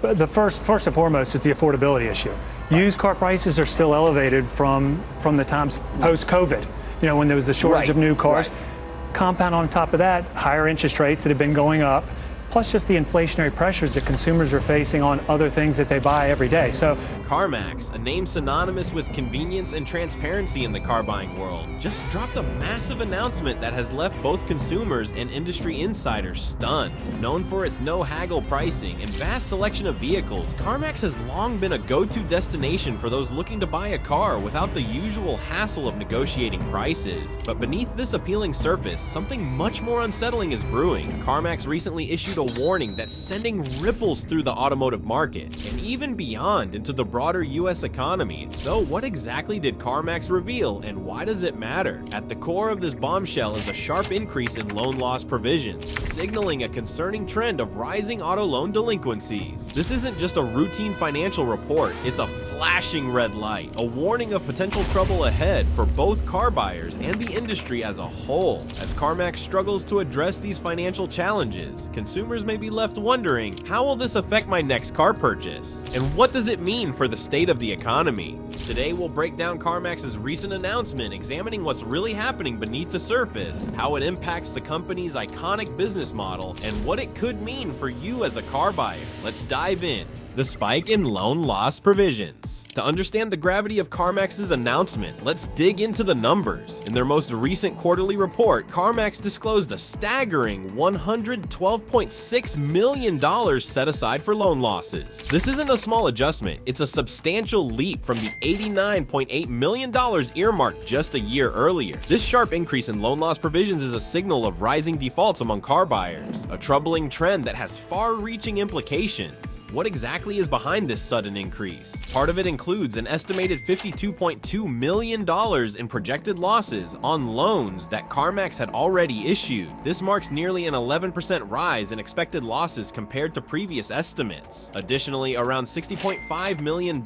The first and foremost is the affordability issue. Used car prices are still elevated from the times post-COVID, when there was a shortage of new cars. Compound on top of that, higher interest rates that have been going up, plus just the inflationary pressures that consumers are facing on other things that they buy every day. So Carmax, a name synonymous with convenience and transparency in the car buying world, just dropped a massive announcement that has left both consumers and industry insiders stunned. Known for its no-haggle pricing and vast selection of vehicles, Carmax has long been a go-to destination for those looking to buy a car without the usual hassle of negotiating prices. But beneath this appealing surface, something much more unsettling is brewing. Carmax recently issued a warning that's sending ripples through the automotive market and even beyond into the broader US economy. So what exactly did Carmax reveal, and why does it matter? At the core of this bombshell is a sharp increase in loan loss provisions, signaling a concerning trend of rising auto loan delinquencies. This isn't just a routine financial report, it's a flashing red light, a warning of potential trouble ahead for both car buyers and the industry as a whole. As Carmax struggles to address these financial challenges, consumers may be left wondering, how will this affect my next car purchase? And what does it mean for the state of the economy? Today we'll break down Carmax's recent announcement, examining what's really happening beneath the surface, how it impacts the company's iconic business model, and what it could mean for you as a car buyer. Let's dive in. The spike in loan loss provisions. To understand the gravity of Carmax's announcement, let's dig into the numbers. In their most recent quarterly report, Carmax disclosed a staggering $112.6 million set aside for loan losses. This isn't a small adjustment, it's a substantial leap from the $89.8 million earmarked just a year earlier. This sharp increase in loan loss provisions is a signal of rising defaults among car buyers, a troubling trend that has far-reaching implications. What exactly is behind this sudden increase? Part of it includes an estimated $52.2 million in projected losses on loans that Carmax had already issued. This marks nearly an 11% rise in expected losses compared to previous estimates. Additionally, around $60.5 million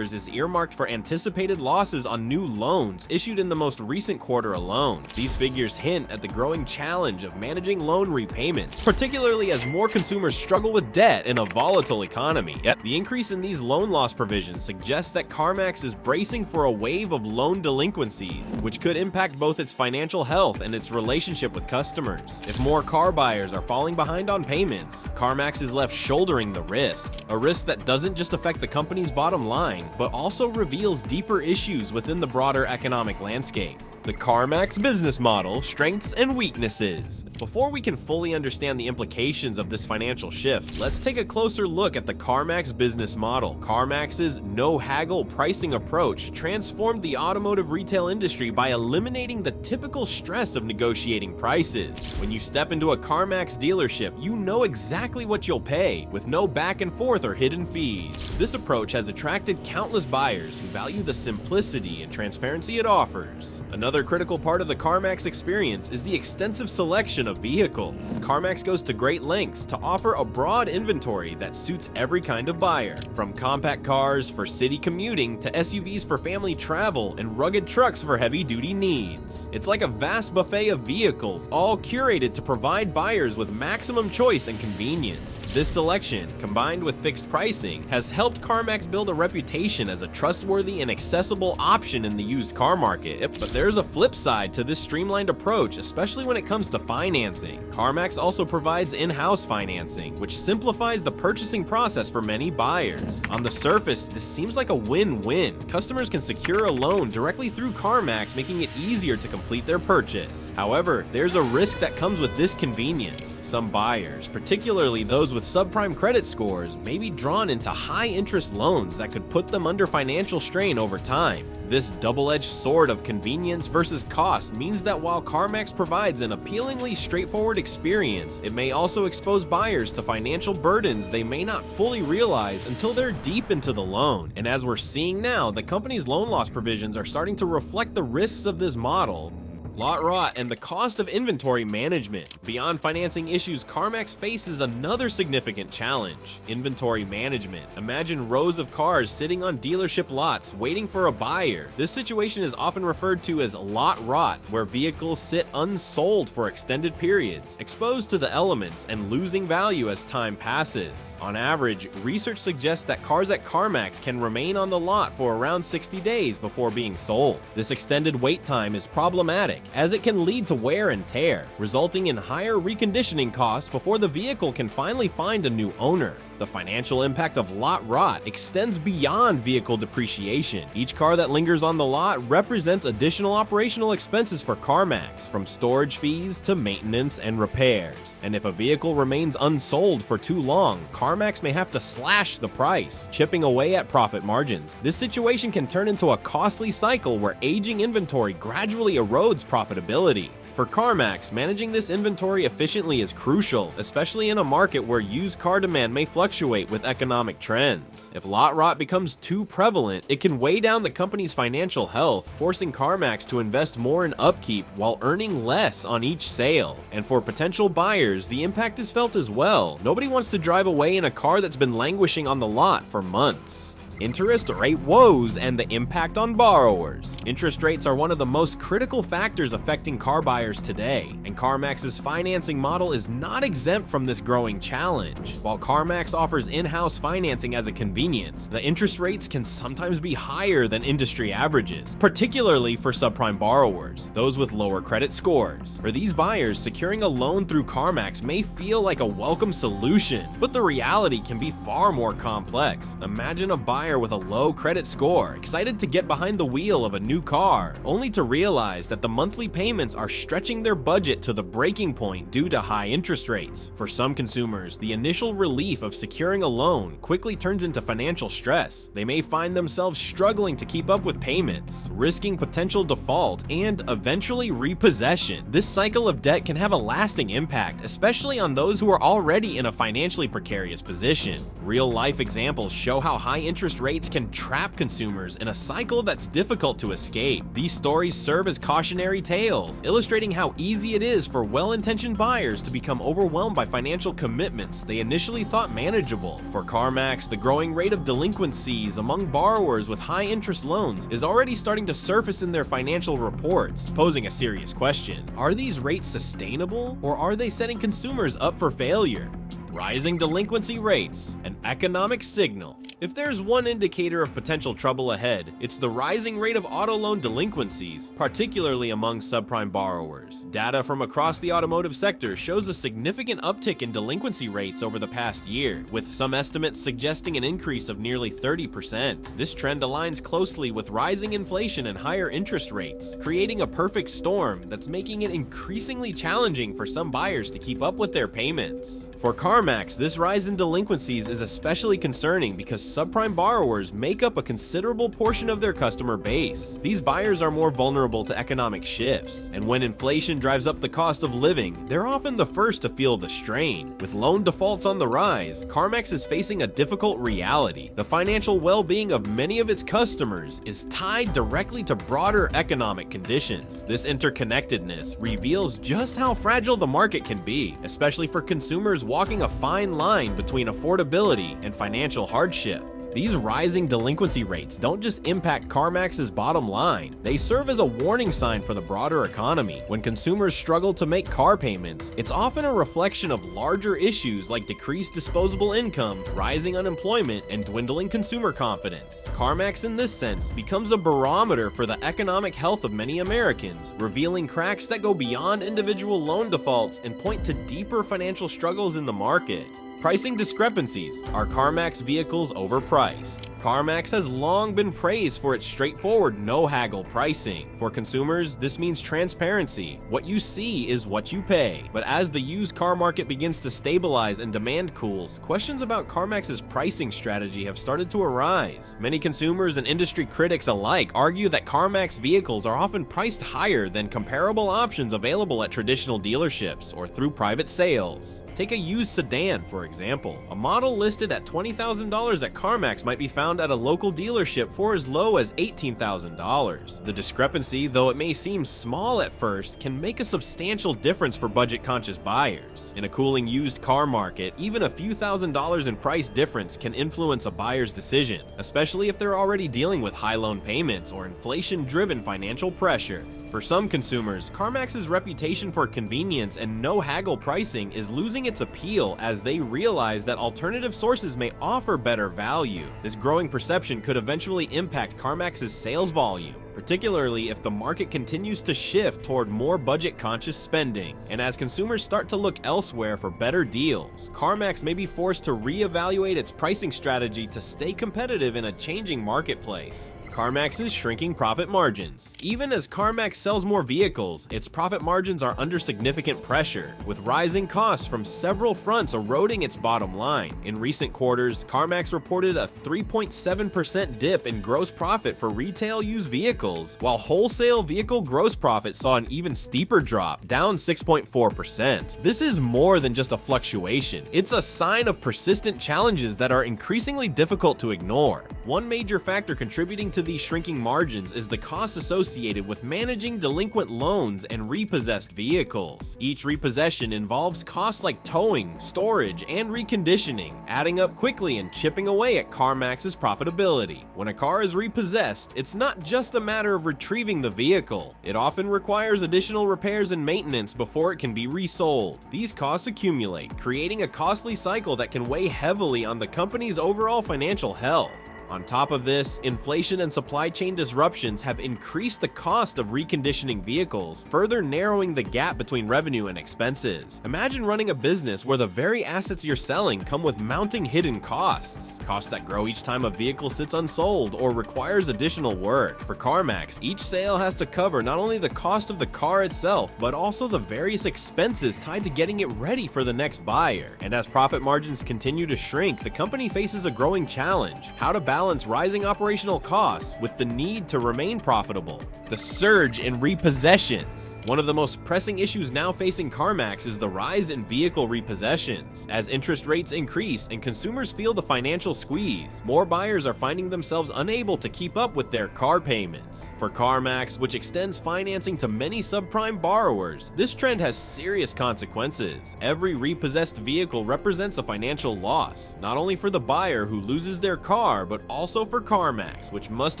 is earmarked for anticipated losses on new loans issued in the most recent quarter alone. These figures hint at the growing challenge of managing loan repayments, particularly as more consumers struggle with debt in a volatile economy. Yet, the increase in these loan loss provisions suggests that Carmax is bracing for a wave of loan delinquencies, which could impact both its financial health and its relationship with customers. If more car buyers are falling behind on payments, Carmax is left shouldering the risk, a risk that doesn't just affect the company's bottom line, but also reveals deeper issues within the broader economic landscape. The Carmax business model, strengths and weaknesses. Before we can fully understand the implications of this financial shift, let's take a closer look at the Carmax business model. Carmax's no-haggle pricing approach transformed the automotive retail industry by eliminating the typical stress of negotiating prices. When you step into a Carmax dealership, you know exactly what you'll pay, with no back and forth or hidden fees. This approach has attracted countless buyers who value the simplicity and transparency it offers. Another critical part of the Carmax experience is the extensive selection of vehicles. Carmax goes to great lengths to offer a broad inventory that suits every kind of buyer, from compact cars for city commuting to SUVs for family travel and rugged trucks for heavy-duty needs. It's like a vast buffet of vehicles, all curated to provide buyers with maximum choice and convenience. This selection, combined with fixed pricing, has helped Carmax build a reputation as a trustworthy and accessible option in the used car market. But there's a flip side to this streamlined approach, especially when it comes to financing. Carmax also provides in-house financing, which simplifies the purchasing process for many buyers. On the surface, this seems like a win-win. Customers can secure a loan directly through Carmax, making it easier to complete their purchase. However, there's a risk that comes with this convenience. Some buyers, particularly those with subprime credit scores, may be drawn into high-interest loans that could put them under financial strain over time. This double-edged sword of convenience versus cost means that while Carmax provides an appealingly straightforward experience, it may also expose buyers to financial burdens they may not fully realize until they're deep into the loan. And as we're seeing now, the company's loan loss provisions are starting to reflect the risks of this model. Lot rot and the cost of inventory management. Beyond financing issues, Carmax faces another significant challenge: inventory management. Imagine rows of cars sitting on dealership lots waiting for a buyer. This situation is often referred to as lot rot, where vehicles sit unsold for extended periods, exposed to the elements and losing value as time passes. On average, research suggests that cars at Carmax can remain on the lot for around 60 days before being sold. This extended wait time is problematic, as it can lead to wear and tear, resulting in higher reconditioning costs before the vehicle can finally find a new owner. The financial impact of lot rot extends beyond vehicle depreciation. Each car that lingers on the lot represents additional operational expenses for Carmax, from storage fees to maintenance and repairs. And if a vehicle remains unsold for too long, Carmax may have to slash the price, chipping away at profit margins. This situation can turn into a costly cycle where aging inventory gradually erodes profitability. For Carmax, managing this inventory efficiently is crucial, especially in a market where used car demand may fluctuate with economic trends. If lot rot becomes too prevalent, it can weigh down the company's financial health, forcing Carmax to invest more in upkeep while earning less on each sale. And for potential buyers, the impact is felt as well. Nobody wants to drive away in a car that's been languishing on the lot for months. Interest rate woes and the impact on borrowers. Interest rates are one of the most critical factors affecting car buyers today, and Carmax's financing model is not exempt from this growing challenge. While Carmax offers in-house financing as a convenience, the interest rates can sometimes be higher than industry averages, particularly for subprime borrowers, those with lower credit scores. For these buyers, securing a loan through Carmax may feel like a welcome solution, but the reality can be far more complex. Imagine a buyer with a low credit score, excited to get behind the wheel of a new car, only to realize that the monthly payments are stretching their budget to the breaking point due to high interest rates. For some consumers, the initial relief of securing a loan quickly turns into financial stress. They may find themselves struggling to keep up with payments, risking potential default, and eventually repossession. This cycle of debt can have a lasting impact, especially on those who are already in a financially precarious position. Real-life examples show how high interest rates can trap consumers in a cycle that's difficult to escape. These stories serve as cautionary tales, illustrating how easy it is for well-intentioned buyers to become overwhelmed by financial commitments they initially thought manageable. For Carmax, the growing rate of delinquencies among borrowers with high-interest loans is already starting to surface in their financial reports, posing a serious question. Are these rates sustainable, or are they setting consumers up for failure? Rising delinquency rates, an economic signal. If there's one indicator of potential trouble ahead, it's the rising rate of auto loan delinquencies, particularly among subprime borrowers. Data from across the automotive sector shows a significant uptick in delinquency rates over the past year, with some estimates suggesting an increase of nearly 30%. This trend aligns closely with rising inflation and higher interest rates, creating a perfect storm that's making it increasingly challenging for some buyers to keep up with their payments. For Carmax, this rise in delinquencies is especially concerning because subprime borrowers make up a considerable portion of their customer base. These buyers are more vulnerable to economic shifts, and when inflation drives up the cost of living, they're often the first to feel the strain. With loan defaults on the rise, Carmax is facing a difficult reality. The financial well-being of many of its customers is tied directly to broader economic conditions. This interconnectedness reveals just how fragile the market can be, especially for consumers walking a fine line between affordability and financial hardship. These rising delinquency rates don't just impact Carmax's bottom line, they serve as a warning sign for the broader economy. When consumers struggle to make car payments, it's often a reflection of larger issues like decreased disposable income, rising unemployment, and dwindling consumer confidence. Carmax, in this sense, becomes a barometer for the economic health of many Americans, revealing cracks that go beyond individual loan defaults and point to deeper financial struggles in the market. Pricing discrepancies. Are Carmax vehicles overpriced? Carmax has long been praised for its straightforward, no-haggle pricing. For consumers, this means transparency. What you see is what you pay. But as the used car market begins to stabilize and demand cools, questions about Carmax's pricing strategy have started to arise. Many consumers and industry critics alike argue that Carmax vehicles are often priced higher than comparable options available at traditional dealerships or through private sales. Take a used sedan, for example. A model listed at $20,000 at Carmax might be found found at a local dealership for as low as $18,000. The discrepancy, though it may seem small at first, can make a substantial difference for budget-conscious buyers. In a cooling used car market, even a few $1,000s in price difference can influence a buyer's decision, especially if they're already dealing with high loan payments or inflation-driven financial pressure. For some consumers, Carmax's reputation for convenience and no-haggle pricing is losing its appeal as they realize that alternative sources may offer better value. This growing perception could eventually impact Carmax's sales volume, particularly if the market continues to shift toward more budget-conscious spending. And as consumers start to look elsewhere for better deals, Carmax may be forced to reevaluate its pricing strategy to stay competitive in a changing marketplace. Carmax's shrinking profit margins. Even as Carmax sells more vehicles, its profit margins are under significant pressure, with rising costs from several fronts eroding its bottom line. In recent quarters, Carmax reported a 3.7% dip in gross profit for retail used vehicles, while wholesale vehicle gross profit saw an even steeper drop, down 6.4%. This is more than just a fluctuation. It's a sign of persistent challenges that are increasingly difficult to ignore. One major factor contributing to these shrinking margins is the costs associated with managing delinquent loans and repossessed vehicles. Each repossession involves costs like towing, storage, and reconditioning, adding up quickly and chipping away at Carmax's profitability. When a car is repossessed, it's not just a matter of retrieving the vehicle. It often requires additional repairs and maintenance before it can be resold. These costs accumulate, creating a costly cycle that can weigh heavily on the company's overall financial health. On top of this, inflation and supply chain disruptions have increased the cost of reconditioning vehicles, further narrowing the gap between revenue and expenses. Imagine running a business where the very assets you're selling come with mounting hidden costs that grow each time a vehicle sits unsold or requires additional work. For Carmax, each sale has to cover not only the cost of the car itself, but also the various expenses tied to getting it ready for the next buyer. And as profit margins continue to shrink, the company faces a growing challenge: how to balance rising operational costs with the need to remain profitable. The surge in repossessions. One of the most pressing issues now facing Carmax is the rise in vehicle repossessions. As interest rates increase and consumers feel the financial squeeze, more buyers are finding themselves unable to keep up with their car payments. For Carmax, which extends financing to many subprime borrowers, this trend has serious consequences. Every repossessed vehicle represents a financial loss, not only for the buyer who loses their car, but also for Carmax, which must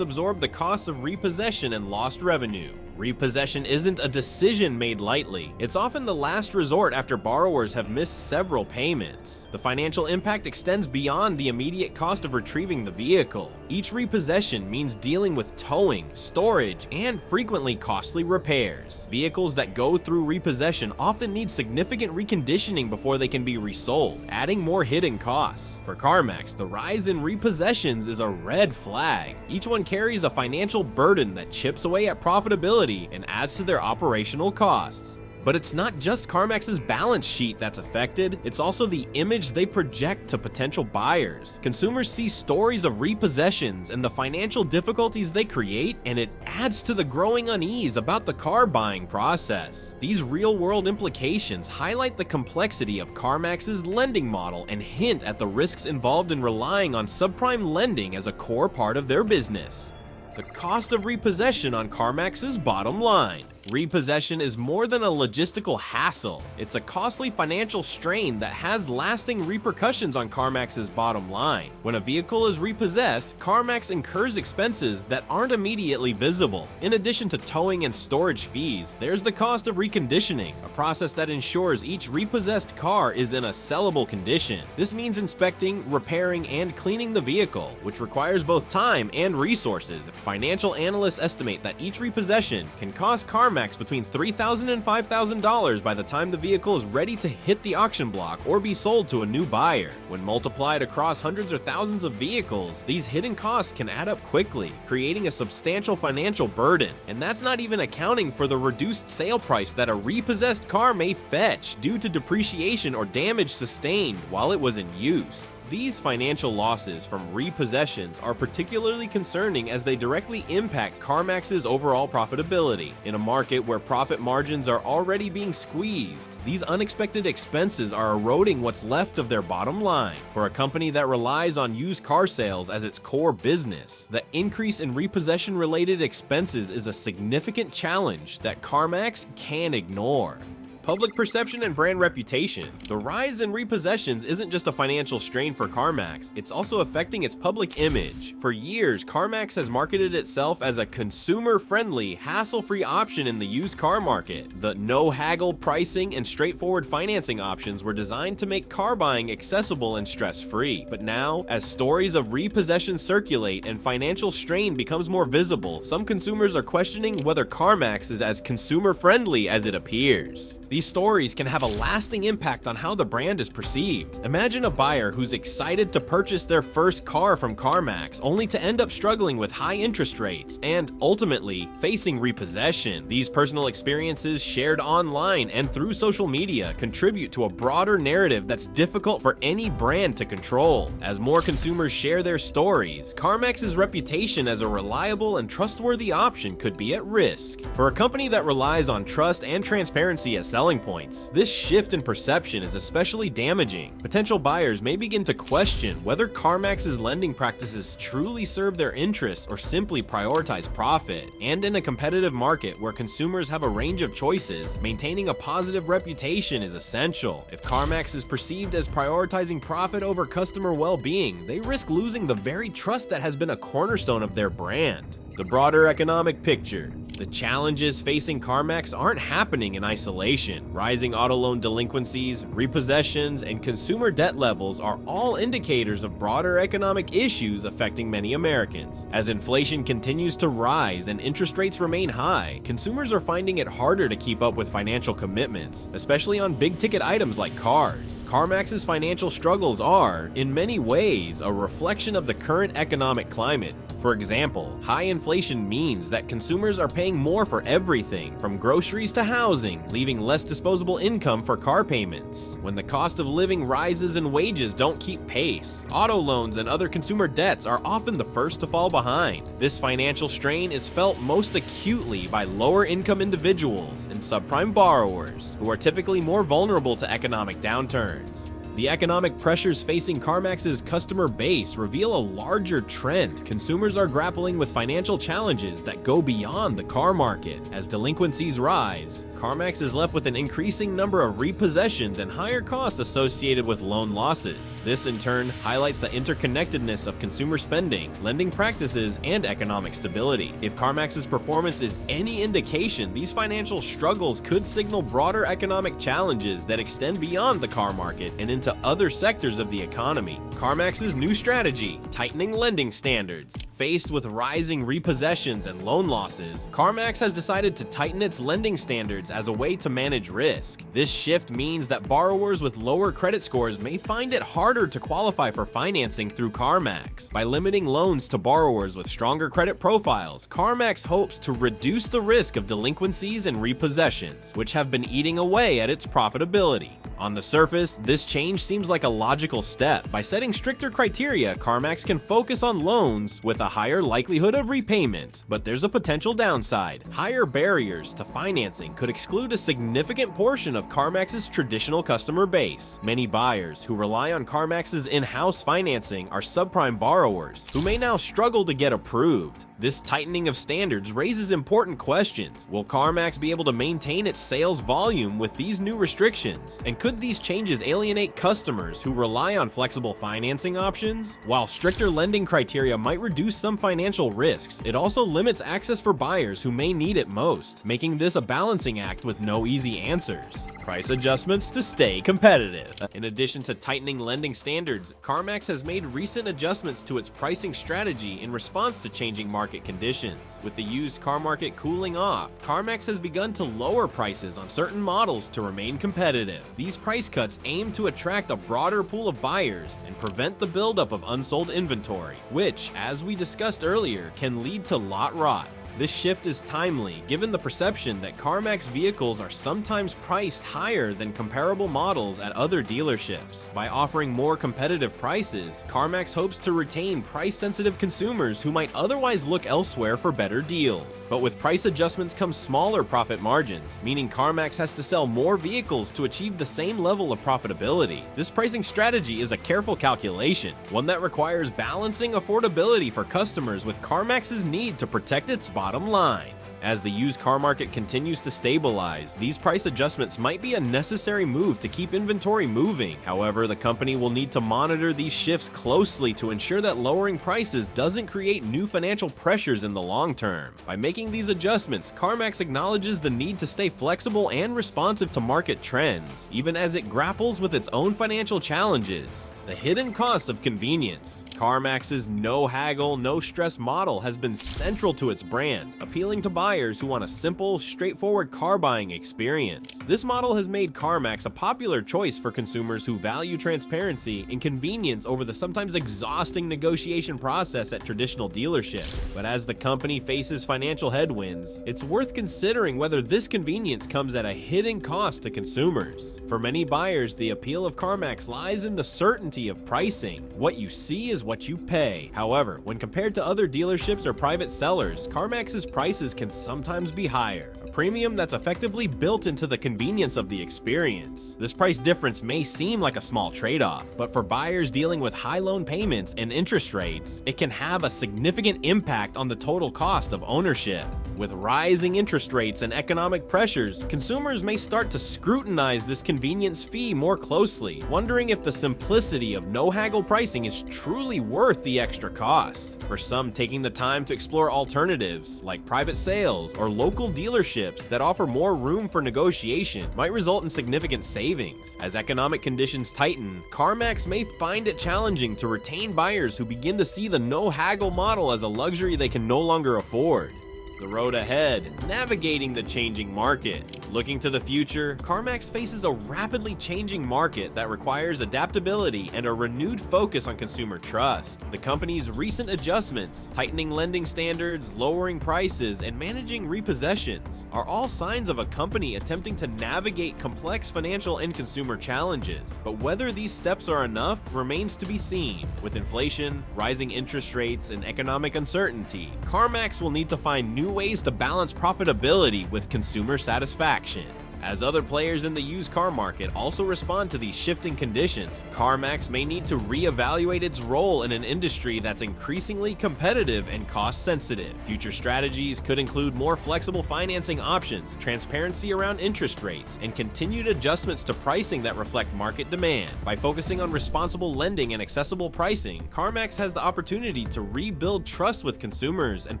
absorb the costs of repossession and lost revenue. Repossession isn't a decision made lightly. It's often the last resort after borrowers have missed several payments. The financial impact extends beyond the immediate cost of retrieving the vehicle. Each repossession means dealing with towing, storage, and frequently costly repairs. Vehicles that go through repossession often need significant reconditioning before they can be resold, adding more hidden costs. For Carmax, the rise in repossessions is a red flag. Each one carries a financial burden that chips away at profitability and adds to their operational costs. But it's not just Carmax's balance sheet that's affected, it's also the image they project to potential buyers. Consumers see stories of repossessions and the financial difficulties they create, and it adds to the growing unease about the car buying process. These real-world implications highlight the complexity of Carmax's lending model and hint at the risks involved in relying on subprime lending as a core part of their business. The cost of repossession on Carmax's bottom line. Repossession is more than a logistical hassle. It's a costly financial strain that has lasting repercussions on Carmax's bottom line. When a vehicle is repossessed, Carmax incurs expenses that aren't immediately visible. In addition to towing and storage fees, there's the cost of reconditioning, a process that ensures each repossessed car is in a sellable condition. This means inspecting, repairing, and cleaning the vehicle, which requires both time and resources. Financial analysts estimate that each repossession can cost Carmax between $3,000 and $5,000 by the time the vehicle is ready to hit the auction block or be sold to a new buyer. When multiplied across hundreds or thousands of vehicles, these hidden costs can add up quickly, creating a substantial financial burden. And that's not even accounting for the reduced sale price that a repossessed car may fetch due to depreciation or damage sustained while it was in use. These financial losses from repossessions are particularly concerning as they directly impact Carmax's overall profitability. In a market where profit margins are already being squeezed, these unexpected expenses are eroding what's left of their bottom line. For a company that relies on used car sales as its core business, the increase in repossession-related expenses is a significant challenge that Carmax can't ignore. Public perception and brand reputation. The rise in repossessions isn't just a financial strain for Carmax, it's also affecting its public image. For years, Carmax has marketed itself as a consumer-friendly, hassle-free option in the used car market. The no-haggle pricing and straightforward financing options were designed to make car buying accessible and stress-free. But now, as stories of repossession circulate and financial strain becomes more visible, some consumers are questioning whether Carmax is as consumer-friendly as it appears. These stories can have a lasting impact on how the brand is perceived. Imagine a buyer who's excited to purchase their first car from Carmax, only to end up struggling with high interest rates and, ultimately, facing repossession. These personal experiences shared online and through social media contribute to a broader narrative that's difficult for any brand to control. As more consumers share their stories, Carmax's reputation as a reliable and trustworthy option could be at risk. For a company that relies on trust and transparency as selling points, this shift in perception is especially damaging. Potential buyers may begin to question whether Carmax's lending practices truly serve their interests or simply prioritize profit. And in a competitive market where consumers have a range of choices, maintaining a positive reputation is essential. If Carmax is perceived as prioritizing profit over customer well-being, they risk losing the very trust that has been a cornerstone of their brand. The broader economic picture. The challenges facing Carmax aren't happening in isolation. Rising auto loan delinquencies, repossessions, and consumer debt levels are all indicators of broader economic issues affecting many Americans. As inflation continues to rise and interest rates remain high, consumers are finding it harder to keep up with financial commitments, especially on big-ticket items like cars. Carmax's financial struggles are, in many ways, a reflection of the current economic climate. For example, high inflation means that consumers are paying more for everything, from groceries to housing, leaving less disposable income for car payments. When the cost of living rises and wages don't keep pace, auto loans and other consumer debts are often the first to fall behind. This financial strain is felt most acutely by lower-income individuals and subprime borrowers, who are typically more vulnerable to economic downturns. The economic pressures facing Carmax's customer base reveal a larger trend. Consumers are grappling with financial challenges that go beyond the car market. As delinquencies rise, Carmax is left with an increasing number of repossessions and higher costs associated with loan losses. This, in turn, highlights the interconnectedness of consumer spending, lending practices, and economic stability. If Carmax's performance is any indication, these financial struggles could signal broader economic challenges that extend beyond the car market and into other sectors of the economy. Carmax's new strategy, tightening lending standards. Faced with rising repossessions and loan losses, Carmax has decided to tighten its lending standards as a way to manage risk. This shift means that borrowers with lower credit scores may find it harder to qualify for financing through Carmax. By limiting loans to borrowers with stronger credit profiles, Carmax hopes to reduce the risk of delinquencies and repossessions, which have been eating away at its profitability. On the surface, this change seems like a logical step. By setting stricter criteria, Carmax can focus on loans with a higher likelihood of repayment. But there's a potential downside. Higher barriers to financing could exclude a significant portion of Carmax's traditional customer base. Many buyers who rely on Carmax's in-house financing are subprime borrowers who may now struggle to get approved. This tightening of standards raises important questions. Will Carmax be able to maintain its sales volume with these new restrictions? And could these changes alienate customers who rely on flexible financing options? While stricter lending criteria might reduce some financial risks, it also limits access for buyers who may need it most, making this a balancing act with no easy answers. Price adjustments to stay competitive. In addition to tightening lending standards, Carmax has made recent adjustments to its pricing strategy in response to changing market conditions. With the used car market cooling off, Carmax has begun to lower prices on certain models to remain competitive. These price cuts aim to attract a broader pool of buyers and prevent the buildup of unsold inventory, which, as we discussed earlier, can lead to lot rot. This shift is timely, given the perception that Carmax vehicles are sometimes priced higher than comparable models at other dealerships. By offering more competitive prices, Carmax hopes to retain price-sensitive consumers who might otherwise look elsewhere for better deals. But with price adjustments come smaller profit margins, meaning Carmax has to sell more vehicles to achieve the same level of profitability. This pricing strategy is a careful calculation, one that requires balancing affordability for customers with Carmax's need to protect its bottom line. As the used car market continues to stabilize, these price adjustments might be a necessary move to keep inventory moving. However, the company will need to monitor these shifts closely to ensure that lowering prices doesn't create new financial pressures in the long term. By making these adjustments, Carmax acknowledges the need to stay flexible and responsive to market trends, even as it grapples with its own financial challenges. The hidden costs of convenience. Carmax's no haggle, no stress model has been central to its brand, appealing to buyers who want a simple, straightforward car buying experience. This model has made Carmax a popular choice for consumers who value transparency and convenience over the sometimes exhausting negotiation process at traditional dealerships. But as the company faces financial headwinds, it's worth considering whether this convenience comes at a hidden cost to consumers. For many buyers, the appeal of Carmax lies in the certainty of pricing. What you see is what you pay. However, when compared to other dealerships or private sellers, Carmax's prices can sometimes be higher, a premium that's effectively built into the convenience of the experience. This price difference may seem like a small trade-off, but for buyers dealing with high loan payments and interest rates, it can have a significant impact on the total cost of ownership. With rising interest rates and economic pressures, consumers may start to scrutinize this convenience fee more closely, wondering if the simplicity of no-haggle pricing is truly worth the extra cost. For some, taking the time to explore alternatives, like private sales or local dealerships that offer more room for negotiation, might result in significant savings. As economic conditions tighten, Carmax may find it challenging to retain buyers who begin to see the no-haggle model as a luxury they can no longer afford. The road ahead, navigating the changing market. Looking to the future, Carmax faces a rapidly changing market that requires adaptability and a renewed focus on consumer trust. The company's recent adjustments, tightening lending standards, lowering prices, and managing repossessions, are all signs of a company attempting to navigate complex financial and consumer challenges. But whether these steps are enough remains to be seen. With inflation, rising interest rates, and economic uncertainty, Carmax will need to find new ways to balance profitability with consumer satisfaction. As other players in the used car market also respond to these shifting conditions, Carmax may need to reevaluate its role in an industry that's increasingly competitive and cost-sensitive. Future strategies could include more flexible financing options, transparency around interest rates, and continued adjustments to pricing that reflect market demand. By focusing on responsible lending and accessible pricing, Carmax has the opportunity to rebuild trust with consumers and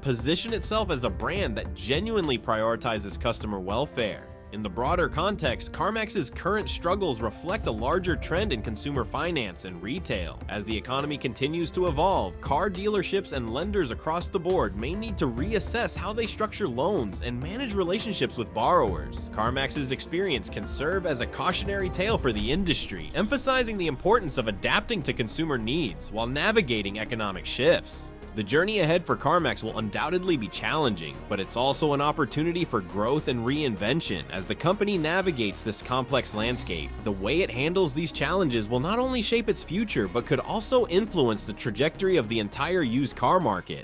position itself as a brand that genuinely prioritizes customer welfare. In the broader context, Carmax's current struggles reflect a larger trend in consumer finance and retail. As the economy continues to evolve, car dealerships and lenders across the board may need to reassess how they structure loans and manage relationships with borrowers. Carmax's experience can serve as a cautionary tale for the industry, emphasizing the importance of adapting to consumer needs while navigating economic shifts. The journey ahead for Carmax will undoubtedly be challenging, but it's also an opportunity for growth and reinvention as the company navigates this complex landscape. The way it handles these challenges will not only shape its future, but could also influence the trajectory of the entire used car market.